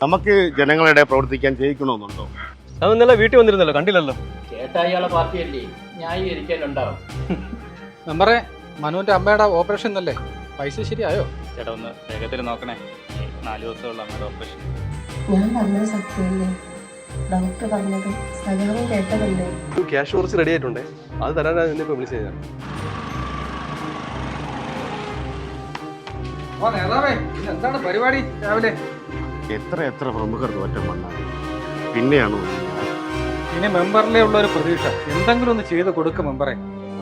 നമുക്ക് ജനങ്ങളുടെ പ്രവർത്തിക്കാൻ ജയിക്കണമെന്നുണ്ടോ? അത് ഇന്നലെ വീട്ടിൽ വന്നിരുന്നല്ലോ, കണ്ടില്ലല്ലോ. ചേട്ടാ ഇയാളെ പാർട്ടിയല്ലേ, ന്യായീകരിക്കാനുണ്ടാവും. മെമ്പറെ, മനുവിന്റെ അമ്മയുടെ ഓപ്പറേഷൻ അല്ലേ, പൈസ ശരിയായോ? ചേട്ടാ ഒന്ന് വേഗത്തിൽ നോക്കണേ, 4 ദിവസമുള്ള അമ്മയുടെ ഓപ്പറേഷൻ. ഞാൻ പറഞ്ഞത് സത്യമല്ലേ? ഡോക്ടർ പറഞ്ഞത് സജാവും കേട്ടതല്ലേ? ക്യാഷ് കുറച്ച് റെഡി ആയിട്ടുണ്ടേ, അത് തരാനാണ് നിന്നെ ഇപ്പൊ വിളിച്ചത് ഞാൻ. എന്താണ് പരിപാടി രാവിലെ? എത്ര പ്രമുഖർ തോറ്റം വന്നാണ് പിന്നെയാണോ ഇനി മെമ്പറിലേ ഉള്ള ഒരു പ്രതീക്ഷ, എന്തെങ്കിലും ഒന്ന് ചെയ്ത് കൊടുക്കും മെമ്പറെ.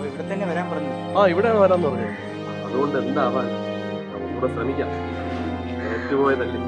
ഇവിടെ തന്നെ വരാൻ പറഞ്ഞു. ഇവിടെയാണ് വരാൻ പറഞ്ഞത്. അതുകൊണ്ട് എന്താവാൻ, നമുക്കൂടെ ശ്രമിക്കാം. ഏറ്റുപോയതല്ലേ.